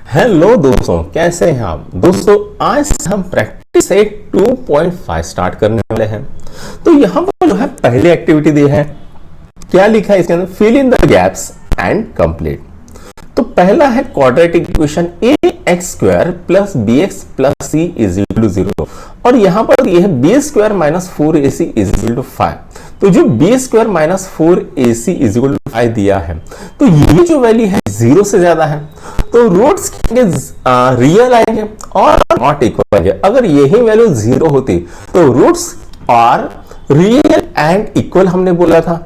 Hello दोस्तों, कैसे हैं आप दोस्तों। आज हम प्रैक्टिस सेट 2.5 स्टार्ट करने वाले हैं। तो यहाँ पर जो है पहली एक्टिविटी दी है, क्या लिखा है इसके अंदर, fill in the gaps and complete. तो पहला है quadratic equation a x square plus b x plus c is equal to 0 और यहाँ पर यह है b square minus 4ac is equal to 5। तो जो b square minus 4ac is equal to 5 दिया है, तो ये जो वैल्यू है 0 से ज्यादा है, तो रूट्स रियल आएंगे और नॉट इक्वल आएंगे। अगर यही वैल्यू 0 होती तो roots are real and equal हमने बोला था।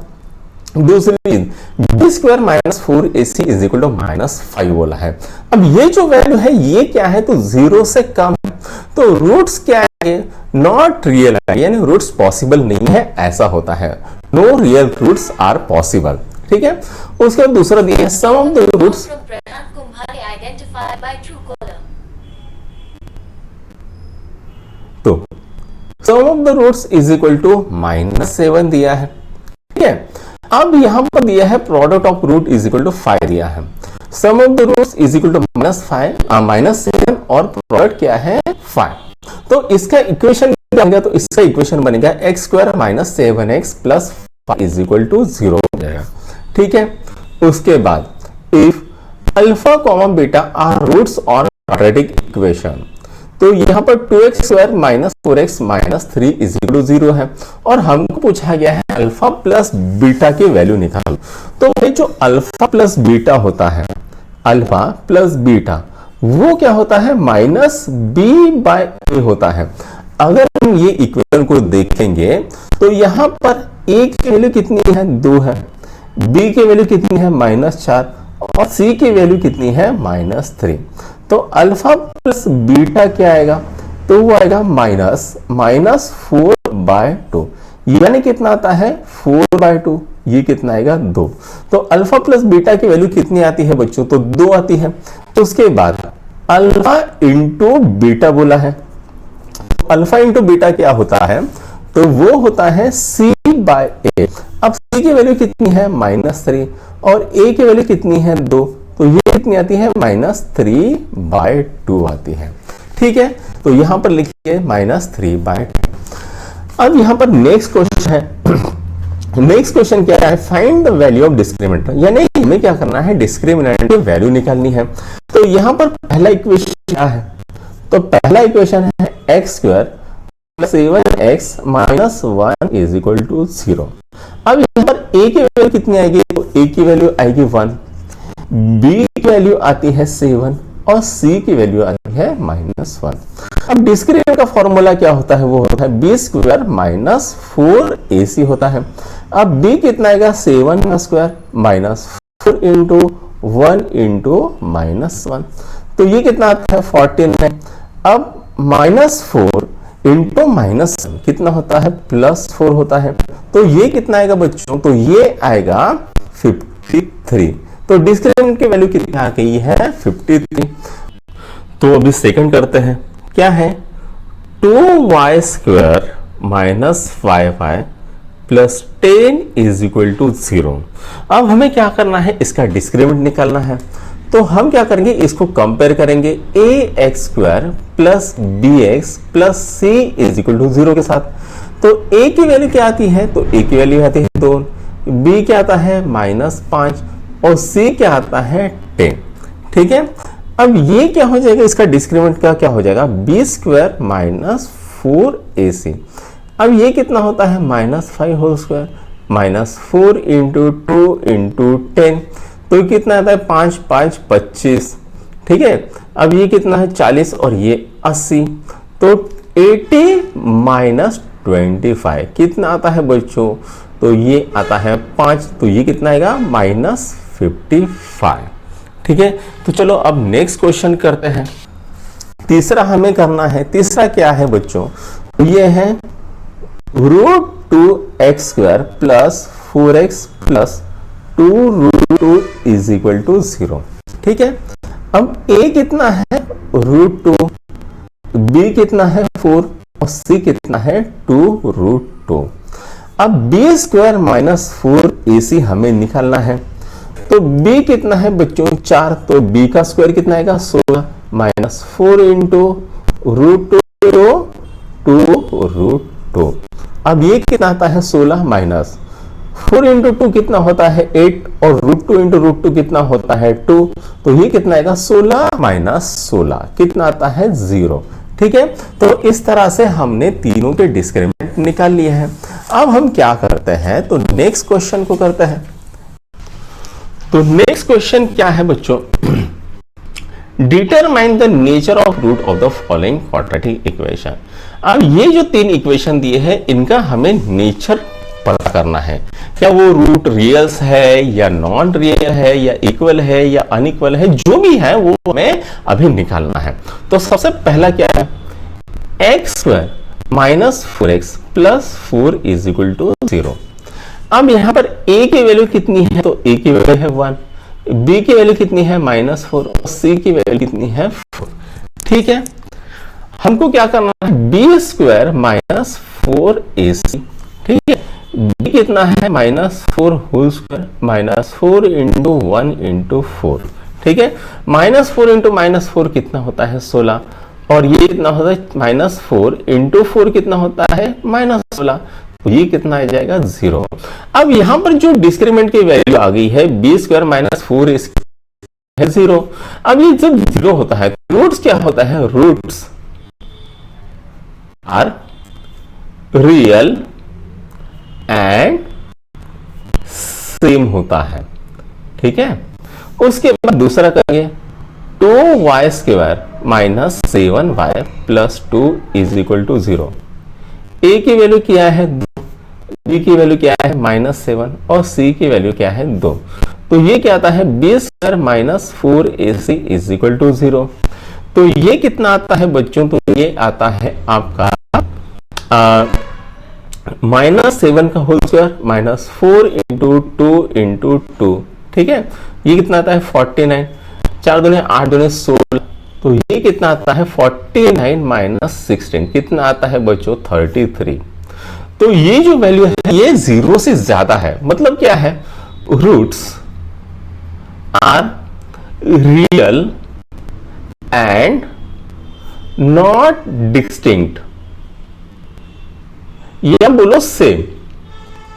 दूसरी चीज b square minus 4ac is equal to minus 5 बोला है। अब ये जो वैल्यू है ये क्या है, तो 0 से कम है, तो रूट्स क्या है, नॉट रियल है, यानी रूट्स पॉसिबल नहीं है, ऐसा होता है। No real roots are possible. ठीक है, उसके बाद दूसरा दिया है सम ऑफ द रूट्स। तो sum of the roots is equal to -7 दिया है। ठीक है, अब यहां पर दिया है product of root is equal to 5 दिया है। Sum of the roots is equal to -7 और प्रोडक्ट क्या है 5। तो इसका इक्वेशन क्या बनेगा, तो इसका इक्वेशन बनेगा x square minus 7x plus 5 is equal to 0 हो जाएगा। ठीक है, उसके बाद if alpha comma beta are roots on quadratic equation, तो यहाँ पर 2x square minus 4x minus 3 is equal to 0 है और हमको पूछा गया है अल्फा प्लस बीटा की वैल्यू निकालो। तो ये जो अल्फा प्लस बीटा होता है, अल्फा प्लस बीटा वो क्या होता है, माइनस बी बाय ए होता है। अगर हम ये इक्वेशन को देखेंगे तो यहाँ पर ए की वैल्यू कितनी है, 2 है, बी की वैल्यू कितनी है, -4 और सी की वैल्यू कितनी है, -3। तो अल्फा प्लस बीटा क्या आएगा, तो वो आएगा -4/2, यानी कितना आता है 4/2, ये कितना आएगा 2। तो अल्फा प्लस बीटा की वैल्यू कितनी आती है बच्चों, तो 2 आती है। तो उसके बाद अल्फा इंटू बीटा बोला है, अल्फा इंटू बीटा क्या होता है, तो वो होता है c/a। अब c की वैल्यू कितनी है, -3 और a की वैल्यू कितनी है, 2, तो ये कितनी आती है, -3/2 आती है। ठीक है, तो यहां पर लिखिए -3/2। अब यहां पर नेक्स्ट क्वेश्चन है, नेक्स्ट क्वेश्चन क्या है, find the value of discriminant, यानी हमें क्या करना है, डिस्क्रिमिनेंट की वैल्यू निकालनी है। तो यहां पर पहला इक्वेशन क्या है, तो पहला इक्वेशन है x square plus 7x minus 1 is equal to 0। अब यहां पर a की वैल्यू कितनी आएगी, तो a की वैल्यू आएगी 1, b की वैल्यू आती है 7 और c की वैल्यू आती है -1। अब डिस्क्रिमिनेंट का फॉर्मूला क्या होता है, वो होता है b स्क्वायर माइनस 4ac होता है। अब b कितना आएगा, 7 का स्क्वायर माइनस 4 इंटू 1 इंटू -1, तो ये कितना आता है 14 है। अब -4 इंटू -1 कितना होता है, +4 होता है। तो ये कितना आएगा बच्चों, तो ये आएगा 53। तो डिस्क्रिमिनेंट की वैल्यू कितनी आ गई है, 53। तो अभी सेकंड करते हैं, क्या है 2y square minus 5y plus 10 is equal to 0। अब हमें क्या करना है, इसका डिस्क्रिमिनेंट निकालना है। तो हम क्या करेंगे, इसको कंपेयर करेंगे ax square plus bx plus c is equal to 0 के साथ। तो a की वैल्यू क्या आती है, तो a की वैल्यू आती है 2, b क्या आता है -5 और c क्या आता है 10। ठीक है, अब ये क्या हो जाएगा, इसका डिस्क्रिमिनेंट का क्या हो जाएगा, b स्क्वायर माइनस 4ac। अब ये कितना होता है, -5 whole square minus 4 into 2 into 10, तो कितना आता है 5 5 25। ठीक है, अब ये कितना है 40 और ये 80, तो 80 माइनस 25 कितना आता है बच्चों, तो ये आता है 5, तो ये कितना आएगा -55। ठीक है, तो चलो अब नेक्स्ट क्वेश्चन करते हैं। तीसरा हमें करना है, तीसरा क्या है बच्चों, ये है √2x square plus 4x plus 2√2 is equal to 0। ठीक है, अब a कितना है √2, b कितना है 4 और c कितना है 2√2। अब b स्क्वायर माइनस 4ac हमें निकालना है। तो b कितना है बच्चों 4, तो b का स्क्वायर कितना आएगा 16 माइनस 4 इंटू रूट 2 रूट 2। अब ये कितना आता है 16 माइनस 4 इंटू 2 कितना होता है 8 और रूट 2 इंटू रूट 2 कितना होता है 2, तो ये कितना आएगा 16 माइनस 16 कितना आता है 0। ठीक है, तो इस तरह से हमने तीनों के डिस्क्रिमिनेंट निकाल लिए हैं। अब हम क्या करते हैं, तो नेक्स्ट क्वेश्चन को करते हैं। तो नेक्स्ट क्वेश्चन क्या है बच्चों, determine the nature of root of the following quadratic equation. अब ये जो तीन इक्वेशन दिए हैं इनका हमें नेचर पता करना है, क्या वो रूट रियल्स है या नॉन रियल है या इक्वल है या अनइक्वल है, जो भी है वो हमें अभी निकालना है। तो सबसे पहला क्या है, x square minus 4x plus 4 is equal to 0। अब यहां पर a की वैल्यू कितनी है, तो a की वैल्यू है 1, b की वैल्यू कितनी है माइनस 4 और c की वैल्यू कितनी है 4। ठीक है, हमको क्या करना है, b स्क्वायर माइनस 4ac। ठीक है, b कितना है minus 4 whole square minus 4 into 1 into 4। ठीक है, माइनस 4 इंटू माइनस 4 कितना होता है 16 और ये कितना होता है माइनस 4 इंटू 4 कितना होता है माइनस 16, तो ये कितना आ जाएगा 0। अब यहां पर जो डिस्क्रिमिनेंट की वैल्यू आ गई है b स्क्वायर माइनस 4 है 0। अब ये जब 0 होता है तो रूट्स क्या होता है, roots are real and same होता है। ठीक है, उसके बाद दूसरा करेंगे 2y square minus 7y plus 2 is equal to 0। a की वैल्यू क्या है 2, b की वैल्यू क्या है माइनस 7 और c की वैल्यू क्या है 2, तो ये क्या आता है b square minus 4ac is equal to 0। तो ये कितना आता है बच्चों, तो ये आता है आपका माइनस 7 का whole square minus 4 into 2 into 2। ठीक है, ये कितना आता है 49, 4 दूने 8 दूने 16, तो ये कितना आता है 49 माइनस 16 कितना आता है बच्चों 33। तो ये जो वैल्यू है ये 0 से ज्यादा है, मतलब क्या है, roots are real and not distinct, या बोलो सेम।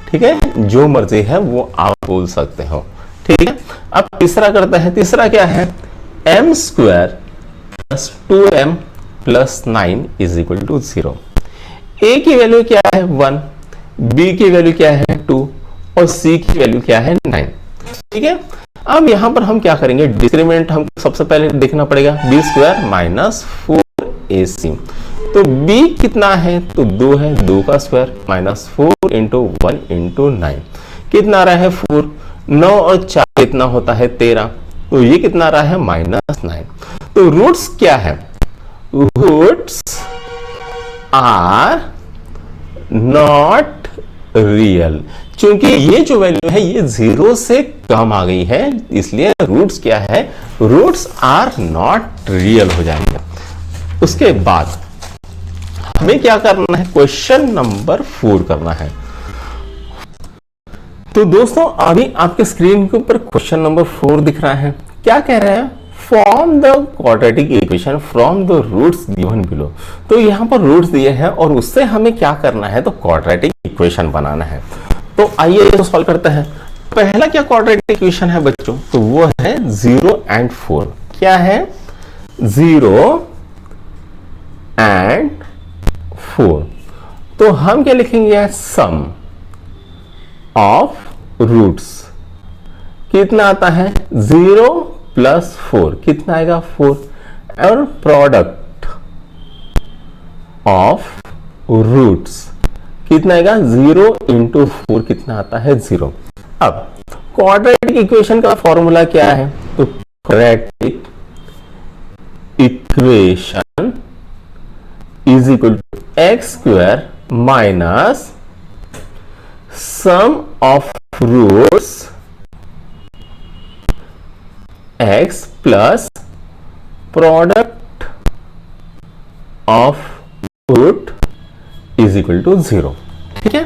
ठीक है, जो मर्जी है वो आप बोल सकते हो। ठीक है, अब तीसरा करते हैं। तीसरा क्या है, m square plus 2m plus 9 is equal to 0। a की वैल्यू क्या है 1, b की वैल्यू क्या है 2 और c की वैल्यू क्या है 9। ठीक है, अब यहां पर हम क्या करेंगे, डिस्क्रिमिनेंट हम सबसे पहले देखना पड़ेगा, b स्क्वायर माइनस 4ac। तो b कितना है, तो 2 है, 2 का स्क्वायर माइनस 4 इंटू 1 इंटू 9 कितना आ रहा है 4, 9 और 4 कितना होता है 13, तो ये कितना आ रहा है माइनस 9। तो रूट्स क्या है, रूट्स आर नॉट रियल, क्योंकि ये जो वैल्यू है ये 0 से कम आ गई है, इसलिए रूट्स क्या है, रूट्स आर नॉट रियल हो जाएंगे। उसके बाद हमें क्या करना है, क्वेश्चन नंबर 4 करना है। तो दोस्तों अभी आपके स्क्रीन के ऊपर क्वेश्चन नंबर 4 दिख रहा है। क्या कह रहे हैं, form the quadratic equation from the roots given below. तो यहां पर रूट्स दिए हैं और उससे हमें क्या करना है, तो क्वाड्रेटिक इक्वेशन बनाना है। तो आइए इसको सॉल्व करते हैं। पहला क्या क्वाड्रेटिक इक्वेशन है बच्चों, तो वो है 0 एंड 4। क्या है, 0 एंड 4। तो हम क्या लिखेंगे, सम ऑफ रूट्स कितना आता है 0 प्लस 4 कितना आएगा 4, और प्रोडक्ट ऑफ रूट्स कितना आएगा 0 इंटू 4 कितना आता है 0। अब क्वाड्रेटिक इक्वेशन का फॉर्मूला क्या है, तो quadratic equation is equal to x square minus sum of roots x plus product of root is equal to 0। ठीक है,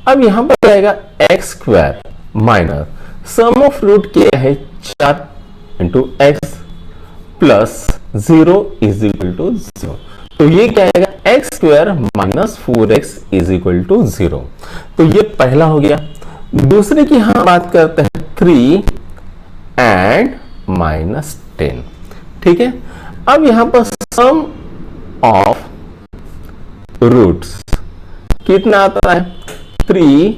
अब यहां पर आएगा x square minus sum of root क्या है 4 into x plus 0 is equal to 0। तो ये क्या आएगा x square minus 4x is equal to 0। तो ये पहला हो गया। दूसरे की हम बात करते हैं 3 एंड माइनस 10। ठीक है, अब यहां पर सम ऑफ रूट्स कितना आता है 3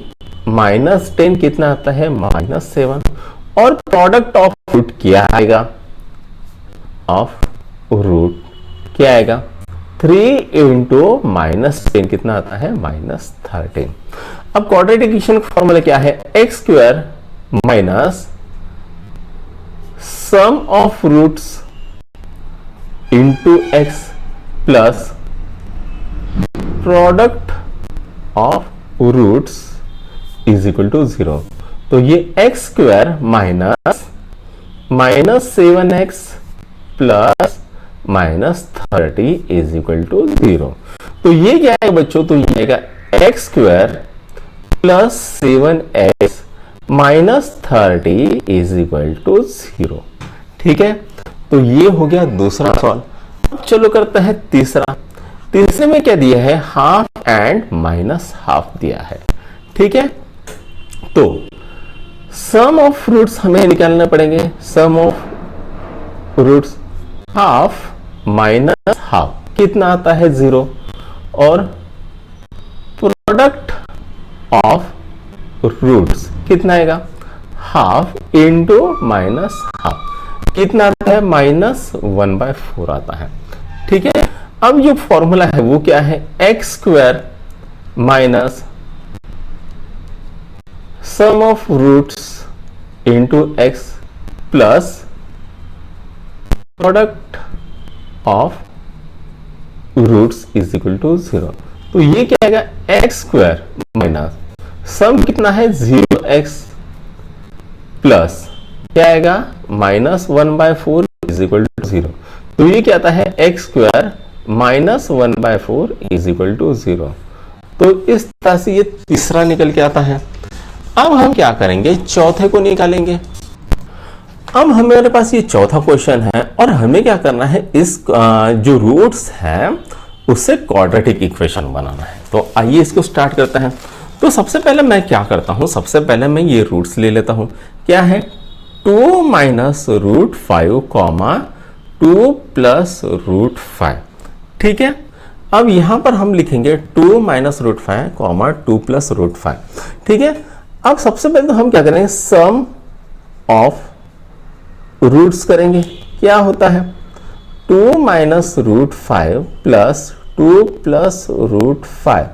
माइनस 10 कितना आता है माइनस 7, और प्रोडक्ट ऑफ रूट क्या आएगा ऑफ रूट क्या आएगा 3 इंटू माइनस 10 कितना आता है माइनस 13। अब क्वाड्रेटिक इक्वेशन का फॉर्मूला क्या है x square minus sum of roots into x plus product of roots is equal to 0। तो ये x square minus 7x plus minus 30 is equal to 0। तो ये क्या है बच्चों, तो ये आएगा x square plus 7x minus 30 is equal to 0। ठीक है, तो ये हो गया दूसरा सवाल। अब चलो करते हैं तीसरा। तीसरे में क्या दिया है हाफ एंड माइनस हाफ दिया है। ठीक है, तो सम ऑफ रूट्स हमें निकालना पड़ेंगे। Sum of roots half minus half कितना आता है 0, और प्रोडक्ट ऑफ रूट्स कितना आएगा हाफ इंटू माइनस हाफ कितना आता है माइनस 1/4 आता है। ठीक है, अब जो फॉर्मूला है वो क्या है x square minus sum of roots into x plus product of roots is equal to 0। तो ये क्या आएगा एक्स स्क्वायर माइनस सम कितना है 0x प्लस क्या आएगा माइनस 1/4 इज इक्वल टू 0। तो ये क्या आता है x square minus 1/4 is equal to 0। तो इस तरह से ये तीसरा निकल के आता है। अब हम क्या करेंगे चौथे को निकालेंगे। अब हमारे पास ये चौथा क्वेश्चन है और हमें क्या करना है इस जो रूट्स है उससे क्वाड्रेटिक इक्वेशन बनाना है। तो आइए इसको स्टार्ट करते हैं। तो सबसे पहले मैं क्या करता हूं, सबसे पहले मैं ये रूट्स ले लेता हूं। क्या है 2 minus root 5 comma 2 plus root 5। ठीक है, अब यहां पर हम लिखेंगे 2 minus root 5 comma 2 plus root 5। ठीक है, अब सबसे पहले तो हम क्या करेंगे सम ऑफ रूट्स करेंगे। क्या होता है 2 minus root 5 plus 2 plus root 5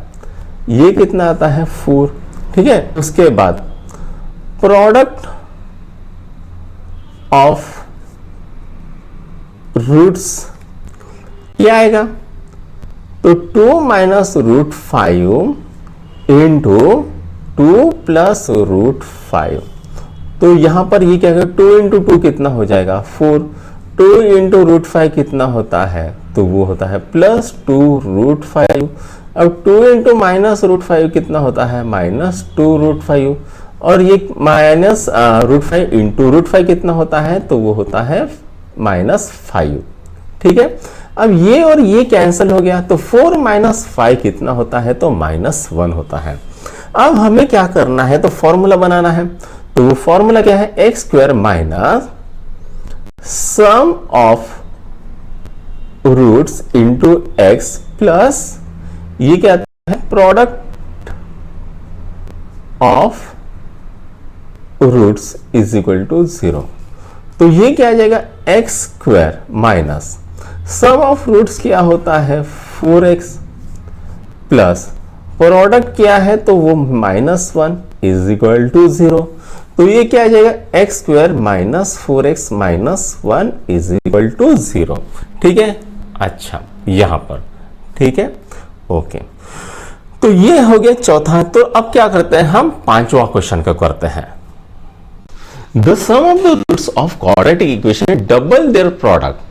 ये कितना आता है 4। ठीक है, उसके बाद प्रोडक्ट ऑफ रूट्स क्या आएगा, तो 2 minus root 5 into 2 plus root 5। तो यहां पर ये क्या 2 इंटू 2 कितना हो जाएगा 4। 2 इंटू रूट 5 कितना होता है, तो वो होता है प्लस 2 रूट 5। अब 2 इंटू माइनस रूट 5 कितना होता है माइनस 2 रूट 5, और ये माइनस रूट 5 इंटू रूट 5 कितना होता है, तो वो होता है माइनस 5। ठीक है, अब ये और ये कैंसिल हो गया, तो 4 माइनस 5 कितना होता है, तो माइनस 1 होता है। अब हमें क्या करना है, तो फॉर्मूला बनाना है। तो वो फॉर्मूला क्या है x square minus sum of roots into x plus ये क्या है product of roots is equal to 0। तो ये क्या आ जाएगा x square minus sum of roots क्या होता है 4x प्लस प्रोडक्ट क्या है, तो वो माइनस 1 इज इक्वल टू 0। तो ये क्या आ जाएगा x square minus 4x minus 1 is equal to 0। ठीक है, अच्छा यहां पर ठीक है, ओके। तो ये हो गया चौथा। तो अब क्या करते हैं हम पांचवा क्वेश्चन का करते हैं। The sum of the roots of quadratic equation double their product.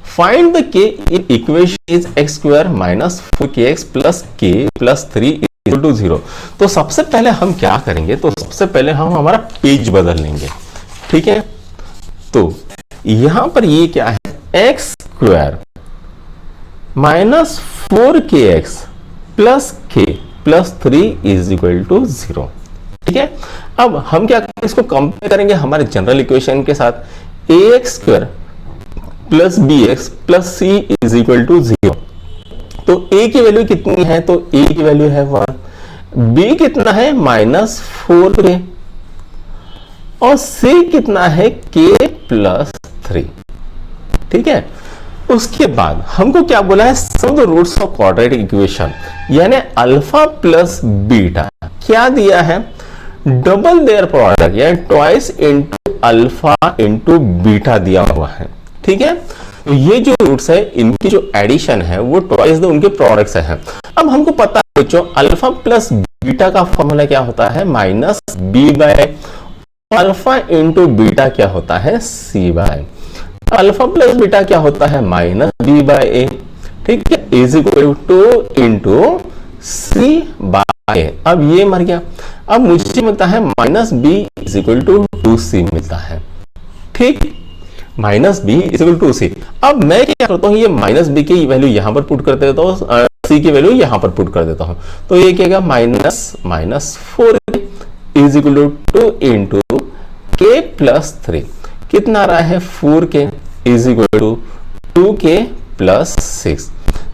Find the k if equation is x square minus 4kx plus k plus 3 is equal to 0। तो सबसे पहले हम क्या करेंगे, तो सबसे पहले हम हमारा पेज बदल लेंगे, ठीक है। तो यहां पर ये क्या है, x square minus 4kx plus k plus 3 is equal to 0, ठीक है। अब हम क्या करेंगे, इसको कंपेयर करेंगे हमारे जनरल इक्वेशन के साथ, ax square plus bx plus c is equal to 0। तो a की वैल्यू कितनी है, तो a की वैल्यू है 1, b कितना है माइनस 4k, और c कितना है k प्लस 3, ठीक है। उसके बाद हमको क्या बोला है, sum the roots of quadratic equation, यानी अल्फा प्लस बीटा क्या दिया है, डबल देयर प्रोडक्ट यानी twice into alpha into beta दिया हुआ है, ठीक है। तो ये जो रूट्स है इनकी जो एडिशन है वो ट्वाइस उनके प्रोडक्ट्स है। अब हमको पता है बच्चों अल्फा प्लस बीटा का फॉर्मूला क्या होता है, minus b by alpha into beta क्या होता है, c by alpha plus beta क्या होता है, माइनस बी बाय ए, ठीक है, is equal to into c by a. अब ये मर गया, अब मुझे मिलता है minus b is equal to 2c मिलता है, ठीक, minus b is equal to c. अब मैं क्या करता हूं, ये माइनस बी की वैल्यू यहां पर पुट कर देता हूं, सी की वैल्यू यहां पर पुट कर देता हूं। तो ये क्या, minus 4 is equal to into के प्लस 3, कितना आ रहा है 4k is equal to 2k plus 6।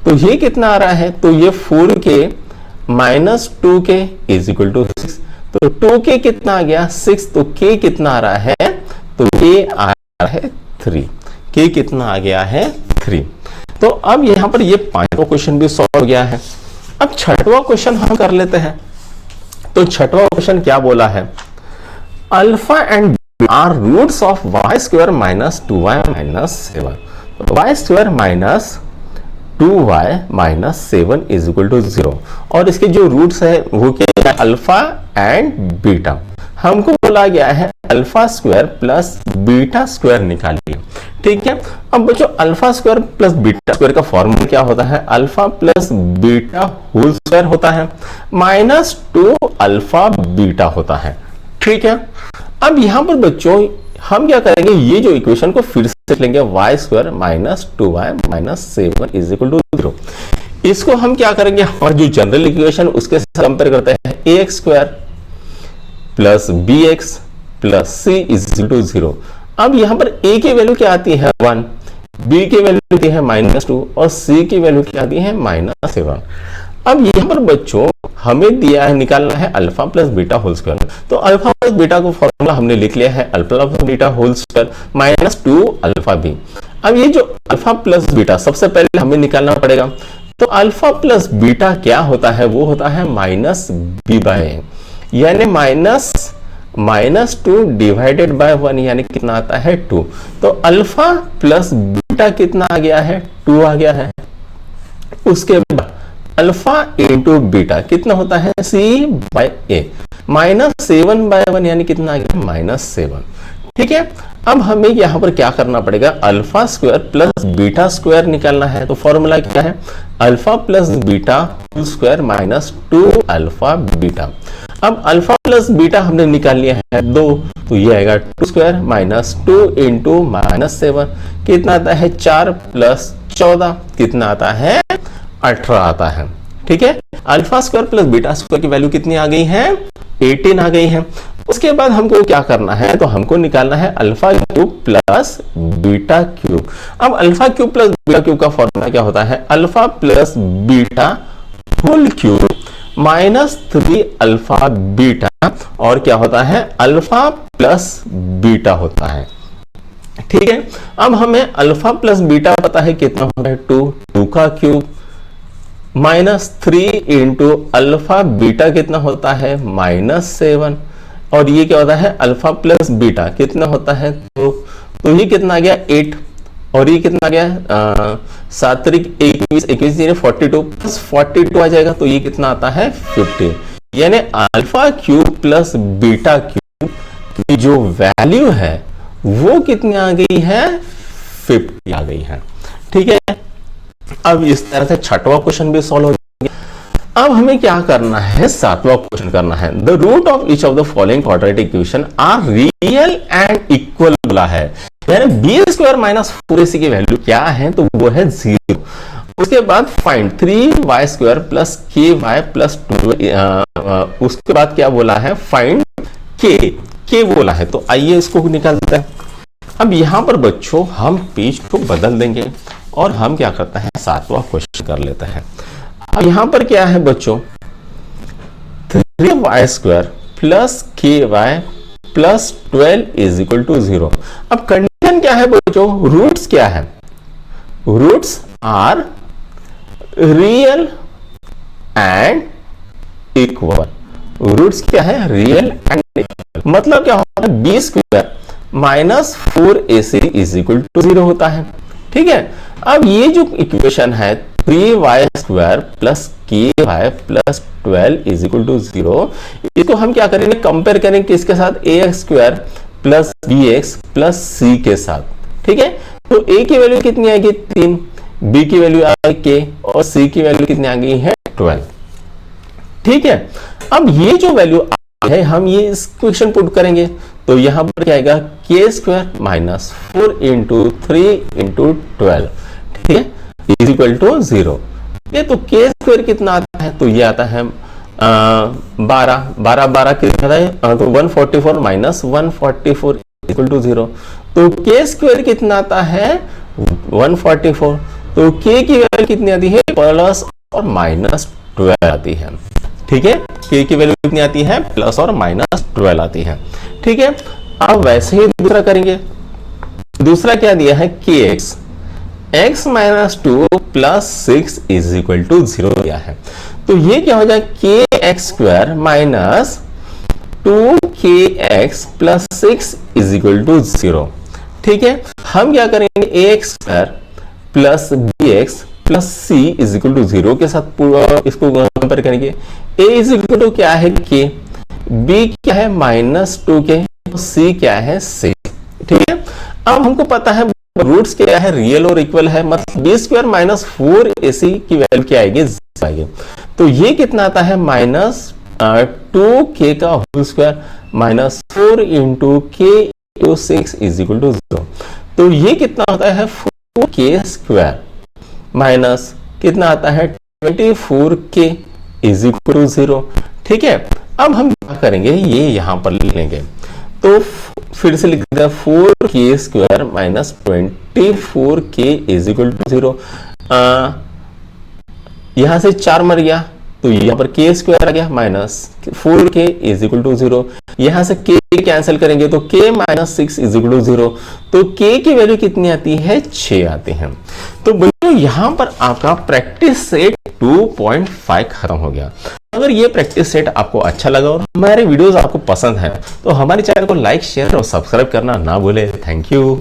तो ये कितना आ रहा है, तो ये 4k minus 2k is equal to 6। तो 2k कितना आ गया 6, तो k कितना आ रहा है, तो k आ रहा है 3, k कितना आ गया है 3। तो अब यहां पर ये पांचवा क्वेश्चन भी सॉल्व हो गया है। अब छठवां क्वेश्चन हम कर लेते हैं। तो छठवां क्वेश्चन क्या बोला है, alpha and are roots of y square minus 2y minus 7, y square minus 2y minus 7 is equal to 0, और इसके जो रूट्स है वो क्या है, अल्फा एंड बीटा। हमको बोला गया है alpha square plus beta square निकालिए, ठीक है। अब बच्चों alpha square plus beta square का फॉर्मूला क्या होता है, alpha plus beta whole square होता है माइनस 2 अल्फा बीटा होता है, ठीक है। अब यहां पर बच्चों हम क्या करेंगे, ये जो इक्वेशन को फिर से लेंगे, y square minus 2y minus 7 is equal to 0। इसको हम क्या करेंगे, हमारे जो जनरल इक्वेशन उसके साथ कंपेयर करते हैं, ax square plus bx plus c is equal to 0। अब यहां पर a की वैल्यू क्या आती है 1, b की वैल्यू आती है माइनस 2 और c की वैल्यू क्या आती है माइनस 7। अब यहां पर बच्चों हमें दिया है, निकालना है alpha plus beta whole square. तो अल्फा प्लस बीटा को फॉर्मूला हमने लिख लिया है, alpha plus beta whole square minus 2 alpha b. अब ये जो अल्फा प्लस बीटा सबसे पहले हमें निकालना पड़ेगा। तो अल्फा प्लस बीटा क्या होता है, वो होता है माइनस बी बाय ए, यानी माइनस 2 डिवाइडेड बाय 1, यानी कितना आता है 2। तो अल्फा प्लस बीटा कितना आ गया है 2 आ गया है। उसके बाद अल्फा इंटू बीटा कितना होता है c बाय ए, माइनस 7 बाय 1 यानी कितना आ गया माइनस 7, ठीक है। अब हमें यहां पर क्या करना पड़ेगा, alpha square plus beta square निकालना है। तो फॉर्मूला क्या है, alpha plus beta whole square minus 2 alpha beta. अब अल्फा प्लस बीटा हमने निकाल लिया है 2, तो ये आएगा 2 स्क्वायर माइनस 2 इंटू माइनस 7, कितना आता है 4 प्लस 14 कितना आता है 18 आता है, ठीक है। Alpha square plus beta square की वैल्यू कितनी आ गई है 18 आ गई है। उसके बाद हमको क्या करना है, तो हमको निकालना है alpha cube plus beta cube. अब alpha cube plus beta cube का फॉर्मूला क्या होता है, alpha plus beta whole cube minus 3 alpha beta, और क्या होता है अल्फा प्लस बीटा होता है, ठीक है। अब हमें अल्फा प्लस बीटा पता है कितना होता है 2 का cube minus 3 into alpha beta कितना होता है माइनस 7, और ये क्या होता है अल्फा प्लस बीटा कितना होता है 2, तो ये कितना आ गया 8, और ये कितना आ गया 7 21 21 42 प्लस 42 आ जाएगा, तो ये कितना आता है 50, यानी alpha cube plus beta cube की जो वैल्यू है वो कितनी आ गई है 50 आ गई है, ठीक है। अब इस तरह से छठवां क्वेश्चन भी सॉल्व हो गया। अब हमें क्या करना है, सातवां क्वेश्चन करना है। The root of each of the following quadratic equation are real and equal बोला है, यानी बी स्क्वायर माइनस 4ac की वैल्यू क्या है, तो वो है 0। उसके बाद find 3y square plus k y plus 2, उसके बाद क्या बोला है, फाइंड के बोला है। तो आइए इसको निकालते हैं। अब यहां पर बच्चों हम पेज को बदल देंगे और हम क्या करते हैं, सातवां क्वेश्चन कर लेते हैं। अब यहां पर क्या है बच्चों, 3y square plus k y plus 12 is equal to 0। अब कंडीशन क्या है बच्चों, रूट्स क्या है, roots are real and equal. Roots क्या है, रियल एंड इक्वल। मतलब क्या होता है, b square minus 4ac is equal to 0 होता है। ठीक है, अब ये जो इक्वेशन है 3y square plus k y plus 12 is equal to 0, इसको हम क्या करेंगे, कंपेयर करेंगे किसके साथ, ax square plus bx plus c के साथ। ठीक है, तो a की वैल्यू कितनी आएगी 3, b की वैल्यू आएगी k और c की वैल्यू कितनी आ गई है 12। ठीक है, अब ये जो वैल्यू है हम ये इस क्वेश्चन पुट करेंगे, तो यहां पर क्या आएगा, के स्क्वायर माइनस 4 इंटू 3 इंटू 12, ठीक है, इज इक्वल टू 0। ये तो के स्क्वायर कितना आता है, तो ये आता है 12 कितना है, तो 144 माइनस 144 इक्वल टू 0। तो के स्क्वायर कितना आता है 144, तो के की वैल्यू कितनी आती है, प्लस और माइनस 12 आती है। ठीक है, के की वैल्यू कितनी आती है, प्लस और माइनस 12 आती है। ठीक है, अब वैसे ही दूसरा करेंगे। दूसरा क्या दिया है, k x x minus 2 plus 6 is equal to 0 दिया है। तो ये क्या हो जाए, k x square minus 2kx plus 6 is equal to 0। ठीक है, हम क्या करेंगे, ax square plus bx plus c is equal to 0 के साथ पूरा इसको कंपेयर करेंगे। a इज इक्वल टू क्या है k, b क्या है माइनस 2k, c क्या है 6। ठीक है, अब हमको पता है रूट्स क्या है, रियल और इक्वल है, मतलब बी स्क्वायर माइनस 4ac की वैल्यू क्या आएगी, तो ये कितना आता है, माइनस 2k का होल स्क्वायर माइनस 4 इंटू के इंटू 6 इज इक्वल टू 0। तो ये कितना होता है, 4k स्क्वायर माइनस कितना आता है 24k इज इक्वल टू 0। ठीक है, अब हम क्या करेंगे, ये यहां पर लिख लेंगे, तो फिर से लिख देते हैं 4k square minus 24k is equal to 0। यहां से 4 मर गया, तो यहां पर k स्क्वायर आ गया minus 4k is equal to 0। यहां से k कैंसिल करेंगे तो k minus 6 is equal to 0। तो k की वैल्यू कितनी आती है, 6 आती है। तो बच्चों यहां पर आपका प्रैक्टिस सेट 2.5 खत्म हो गया। अगर ये प्रैक्टिस सेट आपको अच्छा लगा और हमारे वीडियोस आपको पसंद है तो हमारे चैनल को लाइक, शेयर और सब्सक्राइब करना ना भूले। Thank you.